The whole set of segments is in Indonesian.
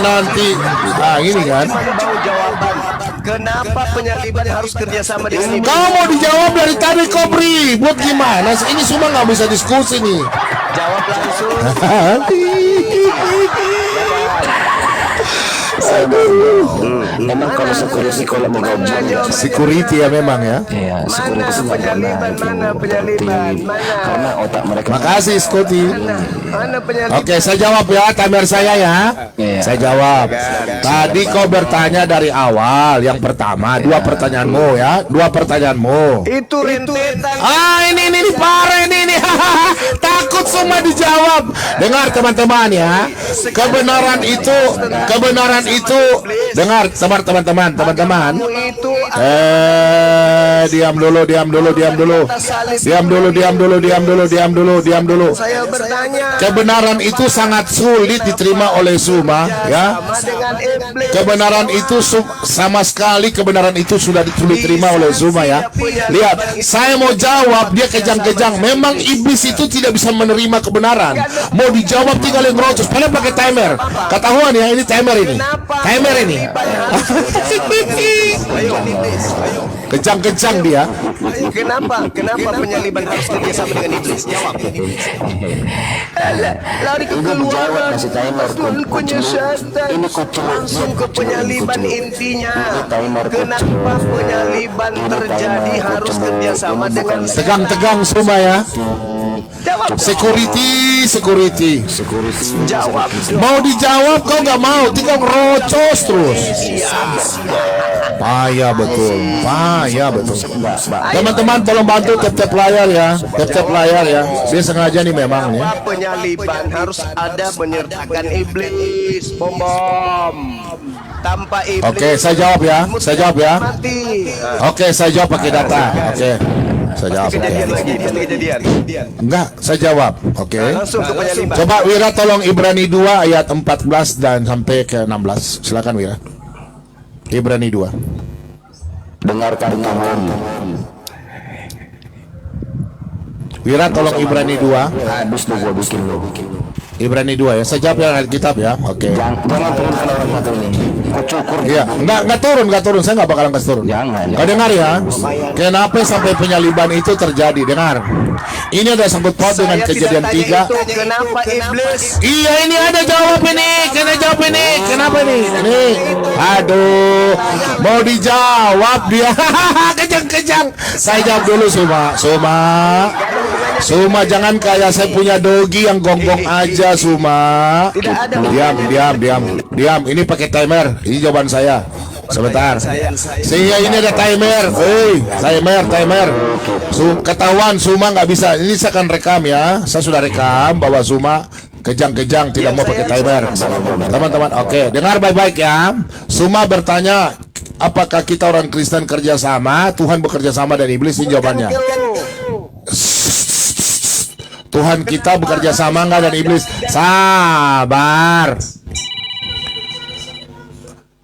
nanti. Nah ini kan. Mau jawaban. Kenapa penyaliban harus kerjasama dengan iblis? Kau mau dijawab dari tadi Kobri. Buat gimana? Ini semua nggak bisa diskusi nih. Jawab langsung. Memang kalau security kalau mau jawab security ya memang ya. Iya, Mana penyaliban? Mana penyaliban? Mana? karena otak mereka. Makasih Scotty. Mana penyaliban? Oke, saya jawab ya, timer saya ya. Iya. Saya jawab. Tadi kau bertanya dari awal. Yang pertama, dua pertanyaanmu ya, dua pertanyaanmu. Itu rentetan. Ini parah ini. Takut semua dijawab. Dengar teman-teman ya. Kebenaran itu. Dengar teman-teman. Itu Diam dulu. saya bertanya. Kebenaran itu sangat sulit diterima oleh Suma ya. Sama dengan iblis. Kebenaran itu sama sekali kebenaran itu sudah sulit diterima oleh Suma ya. Lihat, saya mau jawab dia kejang-kejang. Memang iblis itu tidak bisa menerima kebenaran. Mau dijawab tinggal yang ngerocos. Padahal pakai timer. Ketahuan ya, ini timer ini. Timer ini. Kejang-kejang dia. Kenapa penyaliban harus kerjasama dengan iblis? Jawab. Lari ke keluaran. Kasih timer. Punya syaitan. Ini kucing. Langsung ke penyaliban intinya. Kenapa penyaliban terjadi harus kerjasama dengan Tegang-tegang Suma ya. Jawab. Security. Jawab. Mau dijawab kau nggak mau, tinggal ngerocos terus. Payah betul. Teman-teman tolong bantu tap layar ya. Tap layar ya. Dia sengaja nih memang ya. Kenapa penyaliban harus ada menyertakan iblis? Bom. Tanpa iblis. Oke, saya jawab ya. Mati. Oke, saya jawab pakai data. Oke. Saya jawab. Kejadian. Enggak, saya jawab. Oke. Langsung ke penyaliban. Coba Wira tolong Ibrani 2 ayat 14 dan sampai ke 16. Silakan Wira. Ibrani 2. Dengarkan kamu. Wira tolong Ibrani 2. Habis tuh gua bikin lo. Ibrani 2 ya. Saya jawab yang Alkitab ya. Oke. Jangan turunkan orang satu ini. Kau cukur. Iya, enggak turun. Saya enggak bakalan kasih turun. Jangan. Kau dengar ya. Kenapa sampai penyaliban itu terjadi? Dengar. Ini ada sangkut paut dengan kejadian 3. Kenapa iblis? Iya, ini ada jawab ini. Kenapa ini? Ini. Aduh. Mau dijawab dia. Kejang. Saya jawab dulu Suma jangan kayak saya punya dogi yang gonggong aja Suma. Diam. Ini pakai timer. Ini jawaban saya. Sebentar. Sehingga ini ada timer. Timer. Ketahuan Suma nggak bisa. Ini saya akan rekam ya. Saya sudah rekam bahwa Suma kejang-kejang tidak mau pakai timer. Teman-teman, oke. Dengar baik-baik ya. Suma bertanya, apakah kita orang Kristen kerjasama? Tuhan bekerja sama dan iblis? Ini jawabannya. Tuhan kita bekerja sama enggak dan iblis? Sabar.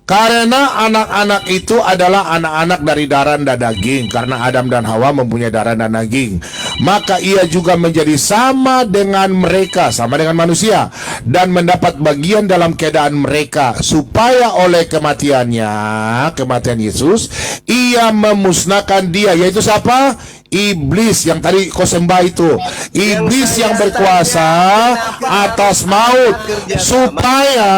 Karena anak-anak itu adalah anak-anak dari darah dan daging. Karena Adam dan Hawa mempunyai darah dan daging, maka ia juga menjadi sama dengan mereka, sama dengan manusia, dan mendapat bagian dalam keadaan mereka, supaya oleh kematian Yesus, ia memusnahkan dia, yaitu siapa? Iblis yang tadi kau sembah itu. Iblis yang berkuasa atas maut, supaya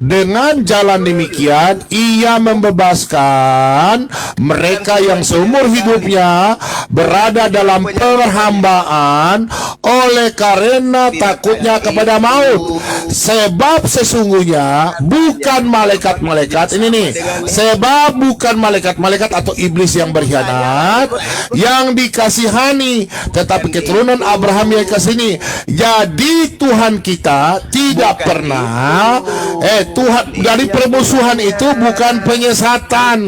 dengan jalan demikian ia membebaskan mereka yang seumur hidupnya berada dalam perhambaan oleh karena takutnya kepada maut. Sebab sesungguhnya bukan malaikat-malaikat, ini nih, sebab bukan malaikat-malaikat atau iblis yang berkhianat yang dikasihani, tetapi keturunan Abraham yang kesini. Jadi Tuhan kita tidak pernah Tuhan, dari permusuhan itu bukan penyesatan.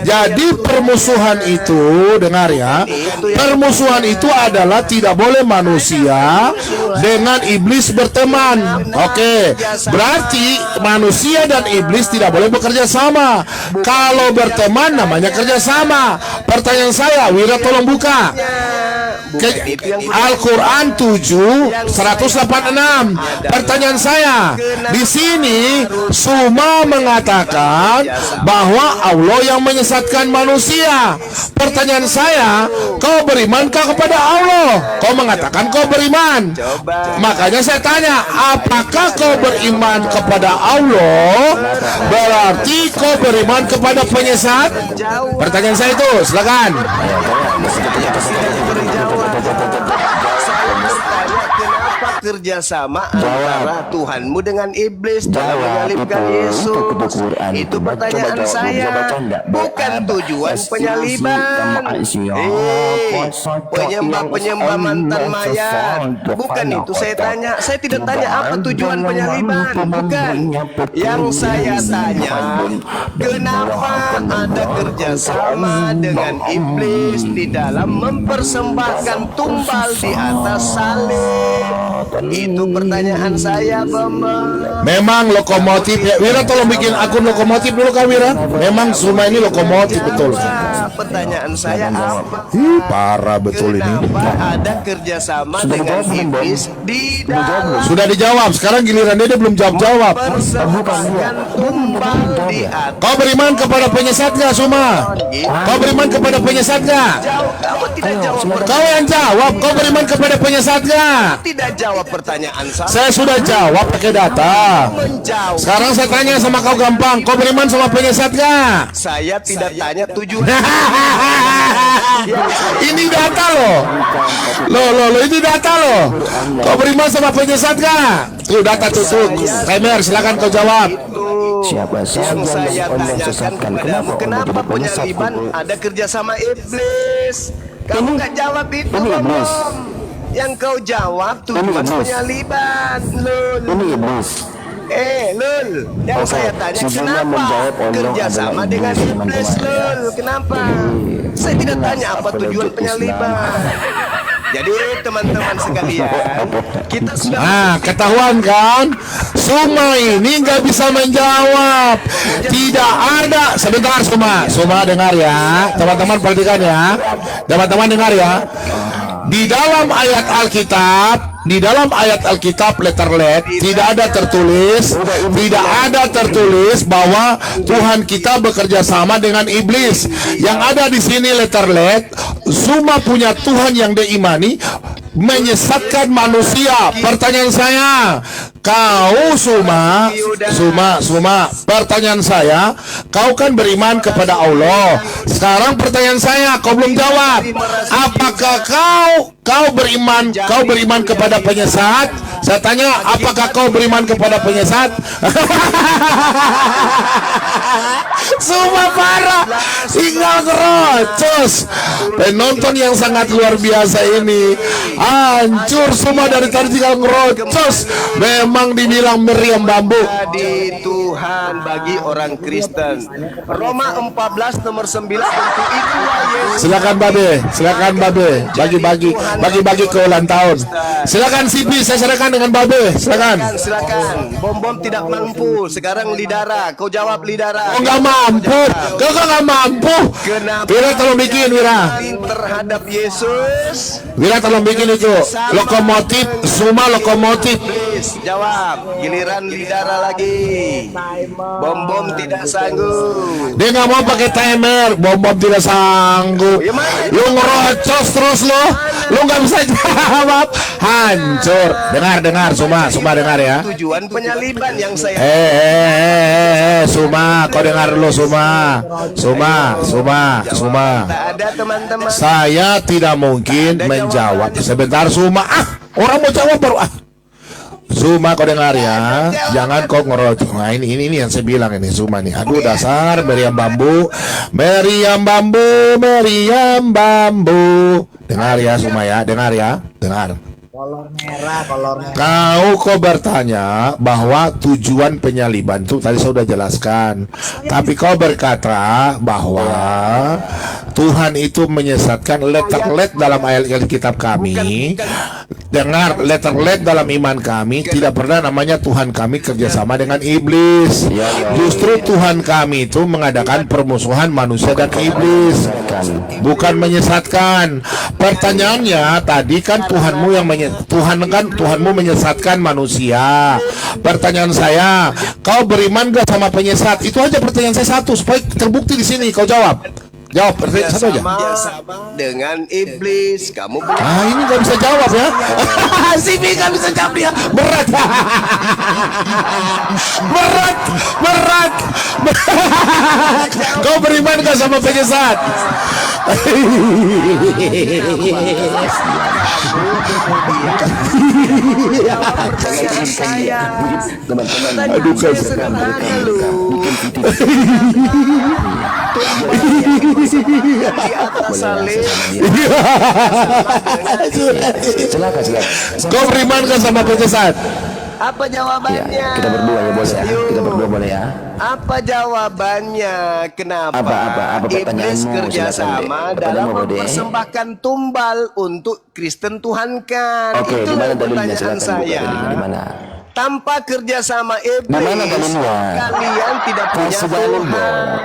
Jadi permusuhan itu, dengar ya, permusuhan itu adalah tidak boleh manusia dengan iblis berteman. Oke, berarti manusia dan iblis tidak boleh bekerja sama. Kalau berteman namanya kerja sama. Pertanyaan saya, Wira tolong buka. itu yang Al-Quran 7:186. Pertanyaan saya, di sini Suma mengatakan bahwa Allah yang menyesatkan manusia. Pertanyaan saya, kau berimankah kepada Allah? Kau mengatakan kau beriman. Makanya saya tanya, apakah kau beriman kepada Allah? Berarti kau beriman kepada penyesat? Pertanyaan saya itu, silakan. Kerjasama antara Tuhanmu dengan iblis dalam menyalibkan Yesus. Itu pertanyaan saya, bukan tujuan penyaliban. Penyembah mantan mayat, bukan itu saya tanya. Saya tidak tanya apa tujuan penyaliban, bukan. Yang saya tanya, kenapa ada kerjasama dengan iblis di dalam mempersembahkan tumbal di atas salib? Itu pertanyaan saya, Bambang. Memang lokomotif ya. Wira tolong bikin akun lokomotif dulu Kak Wira. Memang Suma ini lokomotif betul. Pertanyaan saya apa? Parah betul ini. Kenapa ada kerjasama dengan iblis di dalam Sudah dijawab. Sekarang giliran dia belum jawab. persembahkan tumbal di atas? Kau beriman kepada penyesat gak Suma? Kau beriman kepada penyesat gak? Kamu tidak jawab. Kau yang jawab. Kau beriman kepada penyesat gak? Tidak jawab pertanyaan saya. Saya sudah jawab pakai data. Menjawab. Sekarang saya tanya sama kau gampang. Kau beriman sama penyesat gak? Saya tidak tanya tujuan. Ini data loh. Loh, ini data loh. Kau beriman sama penyesat gak? Tuh data tutup. Timer, silakan kau jawab. Siapa Yang saya tanyakan kepadamu, kenapa penyaliban ada kerjasama iblis? Kamu nggak jawab itu, Bambang. Yang kau jawab tujuan penyaliban, Lul. Lul. Yang saya tanya, kenapa kerjasama dengan iblis, Lul? Kenapa? Saya tidak tanya apa tujuan penyaliban. Jadi teman-teman sekalian, kita sudah ketahuan kan? Suma ini nggak bisa menjawab. Tidak ada. Sebentar Suma dengar ya. Teman-teman perhatikan ya. Teman-teman dengar ya. Di dalam ayat Alkitab, letter let tidak ada tertulis bahwa Tuhan kita bekerja sama dengan iblis. Yang ada di sini letter let, Suma punya Tuhan yang diimani menyesatkan manusia. Pertanyaan saya, kau Suma, pertanyaan saya, kau kan beriman kepada Allah. Sekarang pertanyaan saya, kau belum jawab. Apakah kau beriman kepada penyesat? Saya tanya, apakah kau beriman kepada penyesat? Suma parah, tinggal ngerocos. Penonton yang sangat luar biasa ini hancur semua dari tadi tinggal ngerocos. Memang dibilang meriam bambu. di Tuhan bagi orang Kristen. Roma 14 nomor 9 untuk itulah Yesus. Silakan Babe, bagi-bagi ke ulang tahun. Silakan Sipi, saya serahkan dengan Babe. Silakan. Bom tidak mampu. Sekarang Lidara, kau jawab Lidara. Kau nggak mampu. Kau nggak mampu. Wira tolong bikin Wira. Terhadap Yesus. Wira tolong bikin itu. Lokomotif, Suma lokomotif. Please, jawab. Giliran Lidara lagi. Bom tidak sanggup. Dia nggak mau pakai timer. Bom tidak sanggup. Lu ngerocos terus lo. Lu nggak bisa jawab. Hancur. Dengar Suma dengar ya. Tujuan penyaliban yang saya Suma, kau dengar dulu Suma. tak ada teman-teman. Saya tidak mungkin menjawab. Sebentar Suma. Orang mau jawab baru Suma, kau dengar ya. Jangan kau ngerocok. Nah ini yang saya bilang ini Suma nih. Aduh dasar meriam bambu. Dengar ya Suma ya. Dengar. Kolor merah. Kau bertanya bahwa tujuan penyaliban itu tadi saya sudah jelaskan. Tapi kau berkata bahwa Tuhan itu menyesatkan. Letter-let dalam ayat kitab kami. Dengar, letter-let dalam iman kami tidak pernah namanya Tuhan kami kerjasama dengan iblis. Justru Tuhan kami itu mengadakan permusuhan manusia dan iblis, bukan menyesatkan. Pertanyaannya tadi kan Tuhanmu menyesatkan manusia. Pertanyaan saya, kau beriman gak sama penyesat? Itu aja pertanyaan saya satu supaya terbukti di sini. Kau jawab. Jawab pertanyaan satu aja. Dengan iblis kamu Ah, ini gak bisa jawab ya. Sini gak bisa jawab ya. Berat. Berat. Kau beriman gak sama penyesat? pertanyaan saya. Teman-teman, Aduh, Saya kasih. sederhana loh. Di atas salib. silakan. Kau beriman gak sama penyesat? Apa jawabannya? Ya, kita berdua ya boleh ya. Ayo. Kita berdua boleh ya. Apa jawabannya? Kenapa Apa iblis pertanyaanmu? kerjasama Silakan, Dek. dalam Pertanyaanmu, Dek. mempersembahkan tumbal untuk Kristen Tuhankan? Oke, Itu di mana dalilnya? pertanyaan Silakan buka saya. dalilnya di mana? Tanpa kerjasama Di mana iblis, dalilnya? kalian tidak punya Kasih dalil, Tuhan. dong.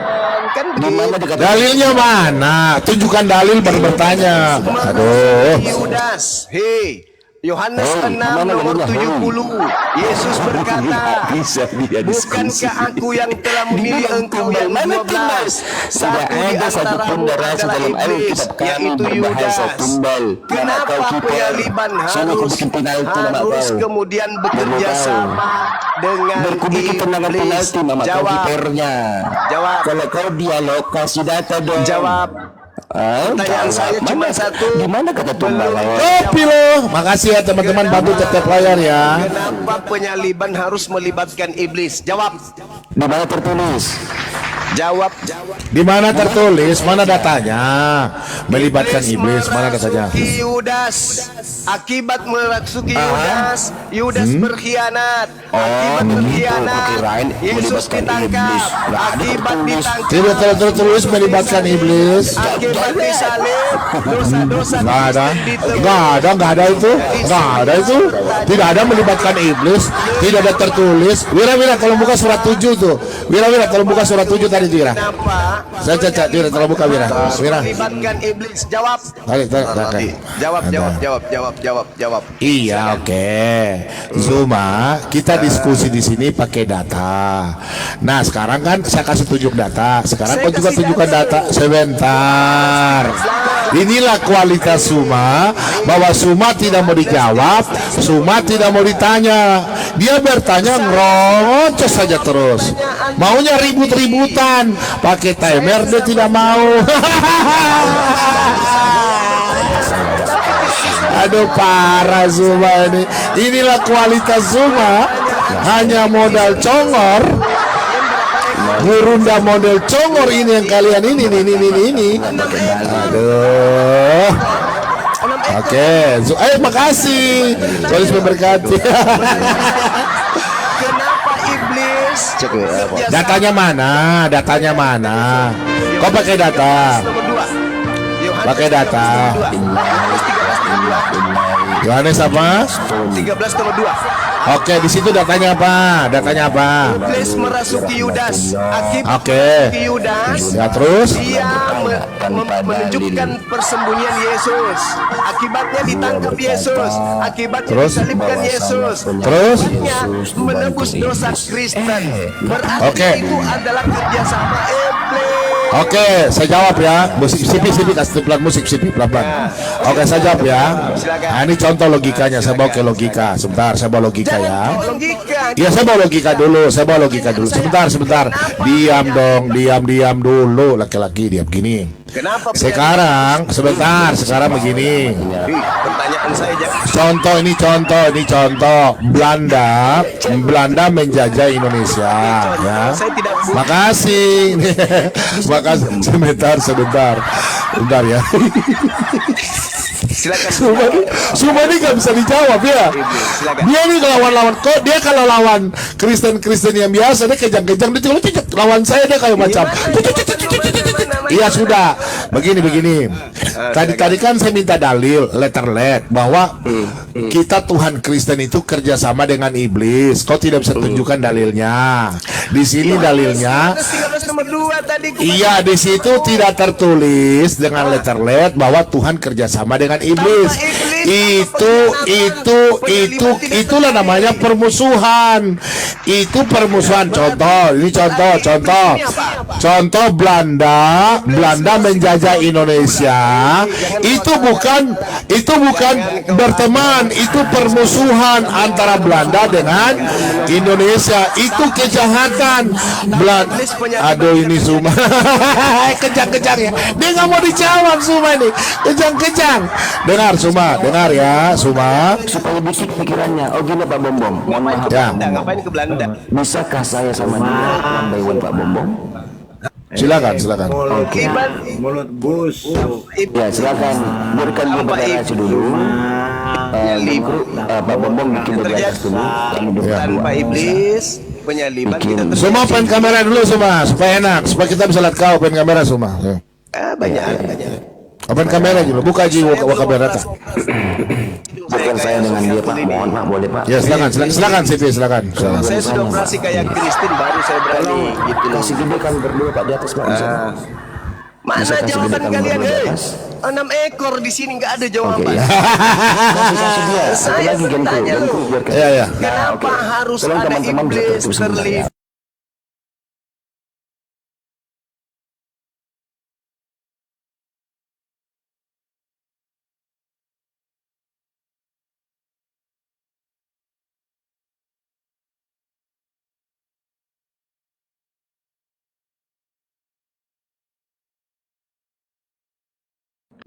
Kan Di mana begitu. dikatakan? Dalilnya mana? Tunjukkan dalil baru bertanya. Aduh. Yudas, hei, Yohanes Oh, 6 mana nomor dalilnya? 70. Yesus berkata, Bisa dia diskusi. bukankah aku yang telah memilih engkau yang Mana 12? Satu Tidak di ada satupun antaramu darah adalah dalam iblis, Alkitab kami yaitu berbahasa Yudas. tumbal. Kenapa Nama kau penyaliban kiper. Sana kau bikin penalti, nama harus kau. kemudian bekerja Baru tahu. sama dengan Berkubikin tendangan iblis? penalti, mama kau Jawab, kipernya. Jawab. Kalau kau dialog kasih data dong. jawab. Ah, Pertanyaan saya jawab. cuma Mana- satu. Di mana kata tumbal? Belum. Kopi loh. Makasih ya teman-teman, bantu tetap layar ya. Kenapa penyaliban harus melibatkan iblis? Jawab. Di mana tertulis? Jawab. Di mana tertulis? Mana datanya? Melibatkan iblis. Mana datanya? merasuki Yudas. Akibat merasuki Yudas, Yudas berkhianat. Akibat begitu. berkhianat, Kukirain Yesus melibatkan ditangkap. iblis. Nggak ada Akibat tertulis. Tidak ditangkap, tertulis melibatkan iblis. akibat disalib, dosa-dosa Nggak ada. Kristen ditebus. Nggak ada itu. Nggak ada itu. Tidak ada melibatkan iblis. Tidak ada tertulis. Wira, tolong buka surat 7 tuh. Wira, tolong buka surat 7 tadi Wira. Kenapa? Saya cacat, Wira, tolong buka Wira. Wira. Melibatkan iblis. Jawab. Jawab. Iya, oke. Zuma, kita diskusi di sini pakai data. Nah, sekarang kan saya kasih tunjuk data. Sekarang Saya kau juga kasih tunjukkan data. data. Sebentar. Inilah kualitas Suma, bahwa Suma tidak mau dijawab, Suma tidak mau ditanya. Dia bertanya ngerocos saja terus. Maunya ribut-ributan, pakai timer dia tidak mau. Aduh, parah Zuma ini. Inilah kualitas Zuma. Hanya modal congor. Gurunda model congor ini yang kalian ini. Aduh. Oke, makasih. Tulis memberkati. Kenapa iblis? Cek ya, Pak. kerja Datanya mana? Datanya mana? Kau pakai data. nomor 2. Pakai data. Yohanes apa? 13 nomor 2. Oke, di situ datanya apa? Datanya apa? Iblis merasuki Yudas. Akibat Oke. merasuki Yudas, Ya terus? dia menunjukkan persembunyian Yesus. Akibatnya ditangkap Yesus. Akibatnya Terus? disalibkan Yesus. Terus? Akibatnya menebus dosa Kristen. Berarti Oke. itu adalah kerjasama iblis. Oke, saya jawab ya. Musik sipi kasih pelan musik sipi pelan-pelan. Oke, saya jawab ya. Nah, ini contoh logikanya. Saya bawa ke logika. Sebentar, saya bawa logika ya. Jangan bawa logika. Iya, saya bawa logika dulu. Sebentar. Diam dulu. Laki-laki diam gini. Kenapa? Sekarang begini. Pertanyaan saya Contoh. Belanda menjajah Indonesia ya. Makasih. Sebentar ya. Silakan. Semua ini nggak bisa dijawab ya. Dia nih lawan kok dia kalau lawan Kristen yang biasa dia kejang-kejang dia lawan saya dia kayak macam Iya sudah. Begini. Tadi kan saya minta dalil, letterlet bahwa kita Tuhan Kristen itu kerjasama dengan iblis. Kau tidak bisa tunjukkan dalilnya. Di sini dalilnya. 13 nomor 2 tadi. Iya, di situ tidak tertulis dengan letterlet bahwa Tuhan kerjasama dengan iblis. Itulah namanya permusuhan. Itu permusuhan. Contoh Belanda menjajah Indonesia. Itu bukan berteman, itu permusuhan antara Belanda dengan Indonesia. Itu kejahatan. Aduh ini Suma. Kejang-kejang ya. Dia nggak mau dijawab Suma ini. Kejang-kejang. Dengar Suma, dengar ya Suma. Supaya bisik pikirannya. Oh gini Pak Bombom. Mohon maaf. Ya. Ngapain ke Belanda? Bisakah saya sama dia one by one Pak Bombom? Silakan. Oke. Mulut bus. Ya silakan. Biarkan dia berdarah dulu. Pak Bombom bikin dari atas dulu. Kami duduk Tanpa iblis, penyaliban tidak terjadi. Suma open kamera dulu Suma supaya enak, supaya kita bisa lihat kau open kamera Suma. Ya. Banyak. Open kamera dulu, buka aja kamera tak. Bukan saya dengan dia Pak. Mohon Pak, boleh Pak. Ya silakan CV silakan. Saya sudah operasi kayak Kristen baru saya berani gitu. Kasih gede kami berdua Pak di atas Pak. Bisa, Pak? Mana Bisa kasih jawaban gede kami kalian? berdua di atas. 6 ekor di sini nggak ada Oke jawaban. ya. Kasih dia. Satu Saya lagi Genku. bertanya lu. Genku biarkan. Ya. Kenapa harus Tolong ada teman-teman bisa iblis terus sebentar ya. terlibat?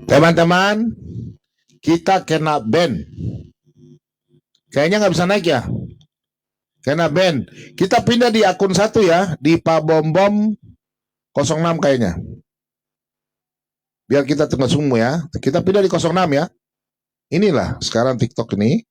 Teman-teman, kita kena ban. Kayaknya nggak bisa naik ya. Kena ban. Kita pindah di akun 1 ya, di Pak Bombom 06 kayaknya. Biar kita tengah semua ya. Kita pindah di 06 ya. Inilah sekarang TikTok ini.